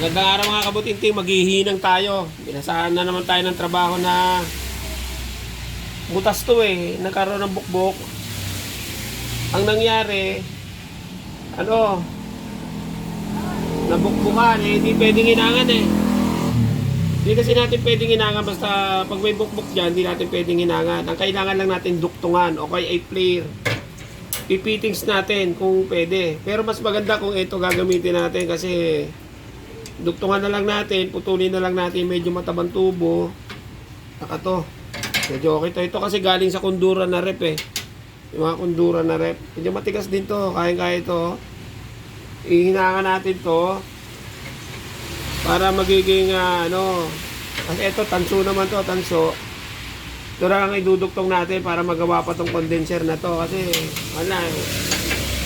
Magandang araw mga kabutinting, maghihinang tayo. Binasahan na naman tayo ng trabaho na butas to nagkaroon ng bukbok. Ang nangyari, nabukbukan hindi pwedeng hinangan Hindi kasi natin pwedeng hinangan basta pag may bukbok dyan, hindi natin pwedeng hinangan. Ang kailangan lang natin duktungan o kaya ay flare. Pipitings natin kung pwede. Pero mas maganda kung ito gagamitin natin kasi duktungan na lang natin, putulin na lang natin medyo matabang tubo. Saka to. Medyo okay to. Ito kasi galing sa kundura na rep Yung mga kundura na rep. Medyo matigas din to. Kaya ito. Ihinangan natin to. Para magiging kasi ito tanso naman to. Tanso. Ito lang ang iduduktong natin para magawa pa tong condenser na to. Kasi wala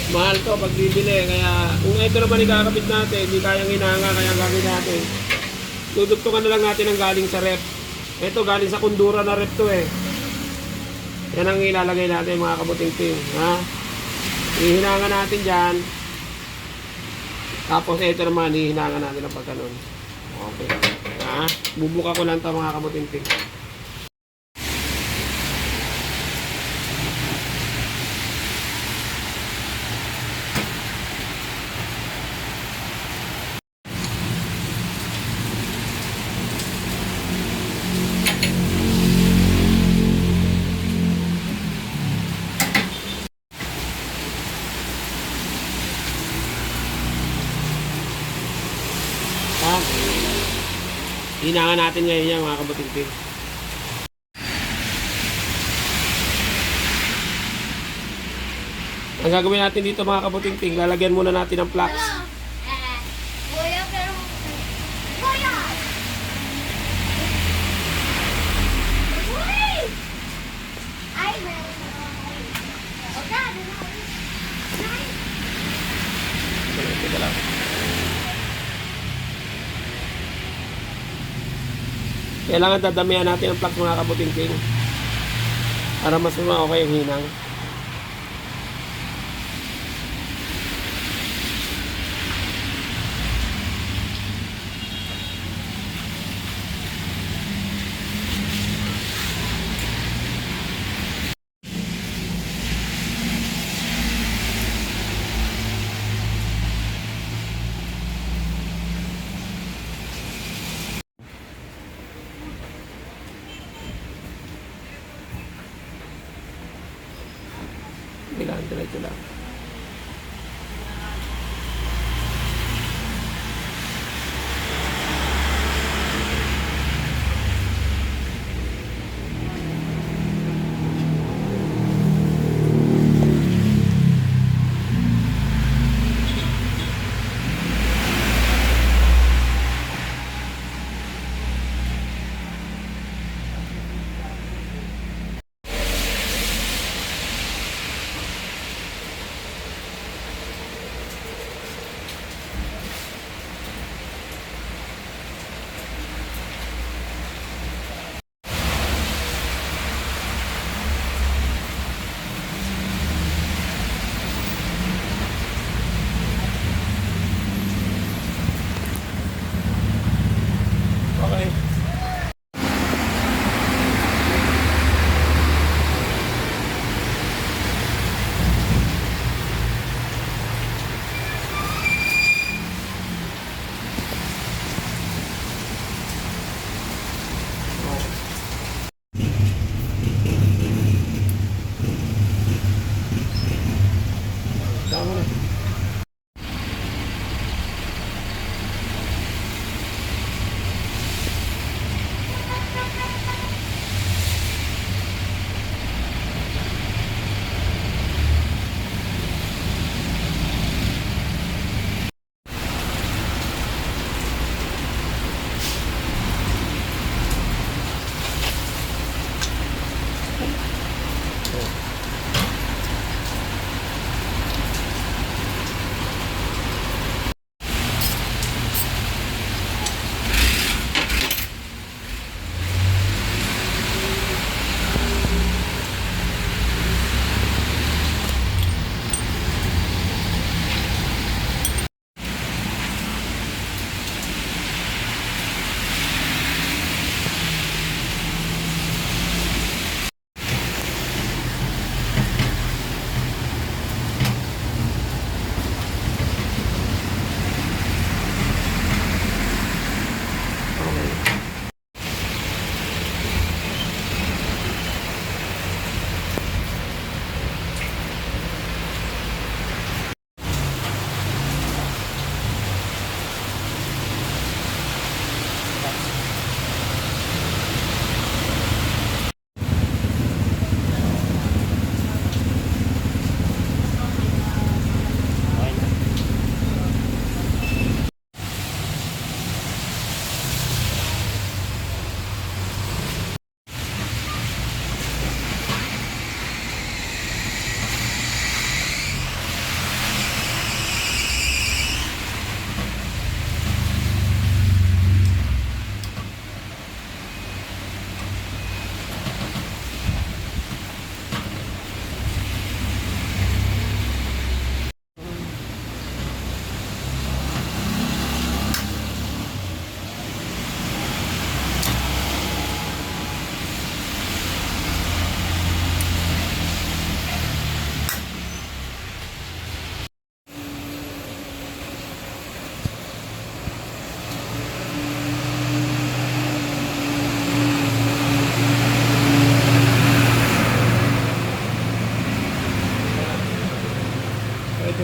mahal to pag bibili. Kaya kung ito naman ikakabit natin, hindi kayang hinanga, kaya gagawin natin. Dudugtungan na lang natin ang galing sa rep. Ito galing sa kundura na rep to Yan ang ilalagay natin mga kabuting-ting. Ihinanga natin dyan. Tapos ito naman, ihinanga natin ang pagkanon. Okay. Bubuka ko lang ito mga kabuting-ting. Hinangan natin ngayon yan mga kabuting-ting. Ang gagawin natin dito mga kabuting-ting, lalagyan muna natin ng flax. Kuya, pero... Kuya! Uy! Ay, meron na ako. Okay, Teka lang. Kailangan dadamihan natin ang flax mga kabuting-ting para mas okay ang hinang.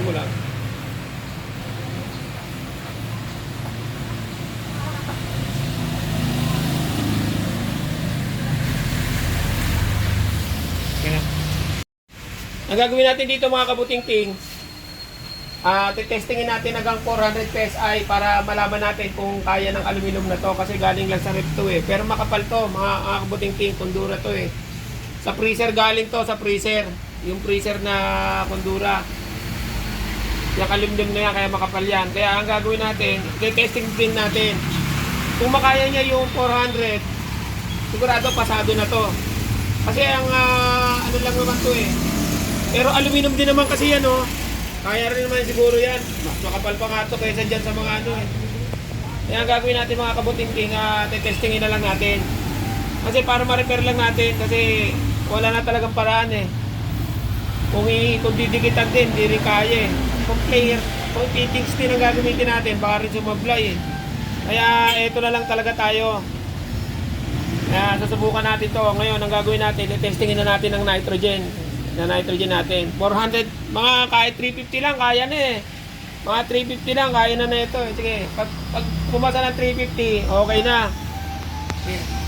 mo lang. Okay. Ang gagawin natin dito mga kabuting-ting, testingin natin hanggang 400 PSI para malaman natin kung kaya ng aluminum na to kasi galing lang sa rep to eh. Pero makapal to mga kabuting-ting, kondura to eh. Sa freezer galing to, sa freezer. Yung freezer na kondura. Yung aluminum na yan, kaya makapal yan. Kaya ang gagawin natin, testing din natin. Kung makaya niya yung 400, sigurado pasado na to. Kasi ang ano lang naman to eh. Pero aluminum din naman kasi yan oh. Kaya rin naman siguro yan. Mas makapal pa nga to kaysa dyan sa mga ano eh. Kaya ang gagawin natin mga kabuting-ting, testingin na lang natin. Kasi para ma-repair lang natin kasi wala na talagang paraan eh. Kung didikitan din, hindi rin kaya eh. Kung fittings din ang gagamitin natin, baka rin sumablay eh. Kaya eto na lang talaga tayo. Kaya susubukan natin to. Ngayon, ang gagawin natin, testingin na natin ng nitrogen. Na nitrogen natin. 400, mga kahit 350 lang, kaya na eh. Mga 350 lang, kaya na ito. Sige, pag pumasa ng 350, okay na. Okay.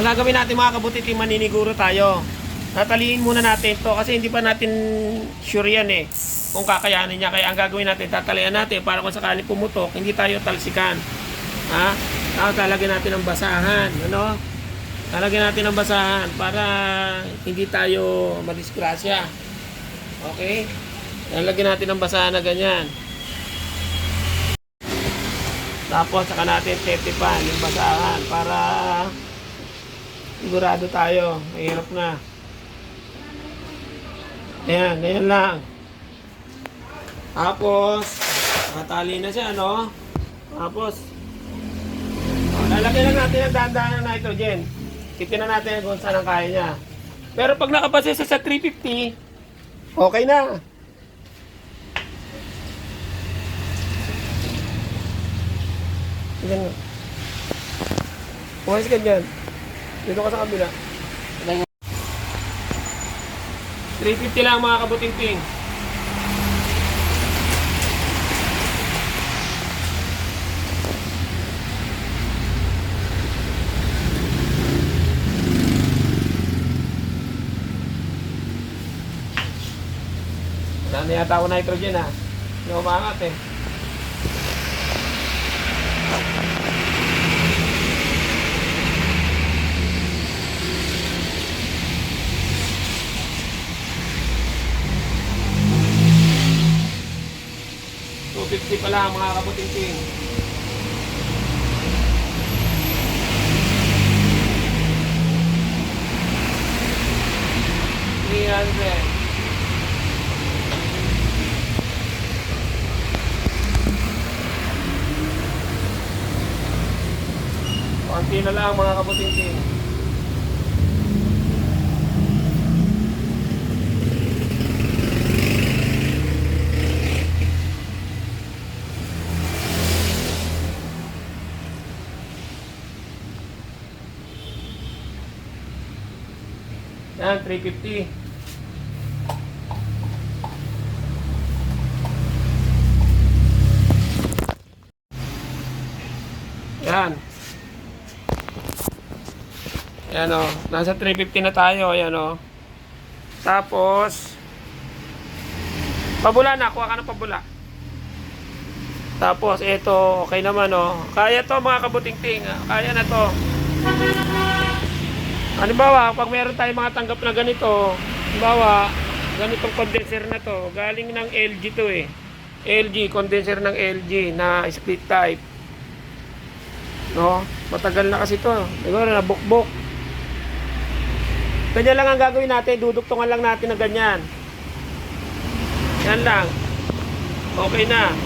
Ang gagawin natin mga kabutiting, maniniguro tayo. Tataliin muna natin to kasi hindi pa natin sure yan eh. Kung kakayanin niya. Kaya ang gagawin natin, tatalian natin para kung sakali pumutok, hindi tayo talsikan. Ha? Talagyan natin ng basahan. Ano? Talagyan natin ng basahan para hindi tayo madisgrasya. Okay? Talagyan natin ng basahan na ganyan. Tapos saka natin tetipan yung basahan para sigurado tayo. Mahirap na. Ayan, ganyan lang. Tapos, nakatali na siya, no? Tapos, lalagyan lang natin ang dahan-dahan ng nitrogen. Titignan natin kung saan ang kaya niya. Pero pag nakapasa siya sa 350, okay na. Ganyan. Pumayos ka dyan. Dito ka sa kabila. 350 lang mga kabuting-ting. Wala na yata ako nitrogen ha. Hindi ako maangat eh. $250 pa lang mga kabuting-ting. $300. Konti na lang mga kabuting-ting. Yan, 350. Yan. Yan o. Nasa 350 na tayo. Yan o. Tapos, pabula na. Kuha ka ng pabula. Tapos ito, okay naman oh. Kaya to mga kabuting-ting. Kaya na to. Halimbawa, pag meron tayong mga tanggap na ganito, halimbawa, ganitong condenser na to, galing ng LG to eh. LG, condenser ng LG na split type. No? Matagal na kasi to. Siguro nabukbok. Ganyan lang ang gagawin natin. Duduktungan lang natin na ganyan. Yan lang. Okay na.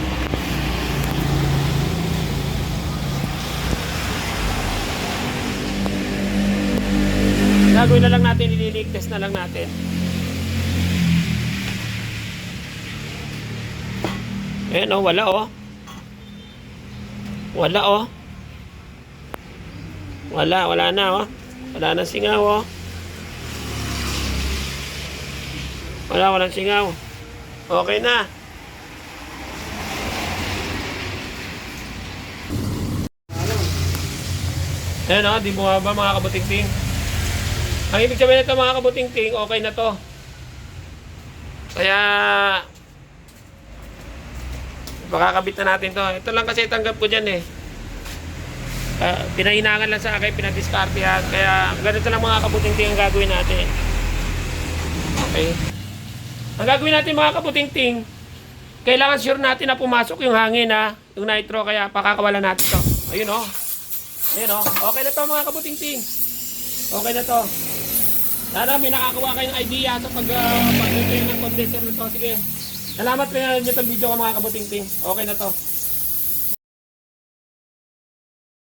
Gagawin na lang natin, ililigtas na lang natin. Ayan oh, wala oh. Wala oh. Wala na oh. Wala na singaw oh. Walang singaw. Okay na. Ayan oh, di bumaba mga kabuting-ting. Ang ibig sabihin nito mga kabuting-ting, okay na to. Kaya makakabit na natin to. Ito lang kasi tanggap ko dyan eh. Pinahinangan lang sa akin, pinadiskarte yan. Kaya ganito lang mga kabuting-ting ang gagawin natin. Okay. Ang gagawin natin mga kabuting-ting, kailangan sure natin na pumasok yung hangin ha. Yung nitro, kaya pakakawalan natin to. Ayun o. Ayun o. Okay na to mga kabuting-ting. Okay na to. Sana may nakakuha kayong idea sa pag-repair ng condenser na to. Sige. Salamat po nyo itong video ko mga kabuting-ting. Okay na to.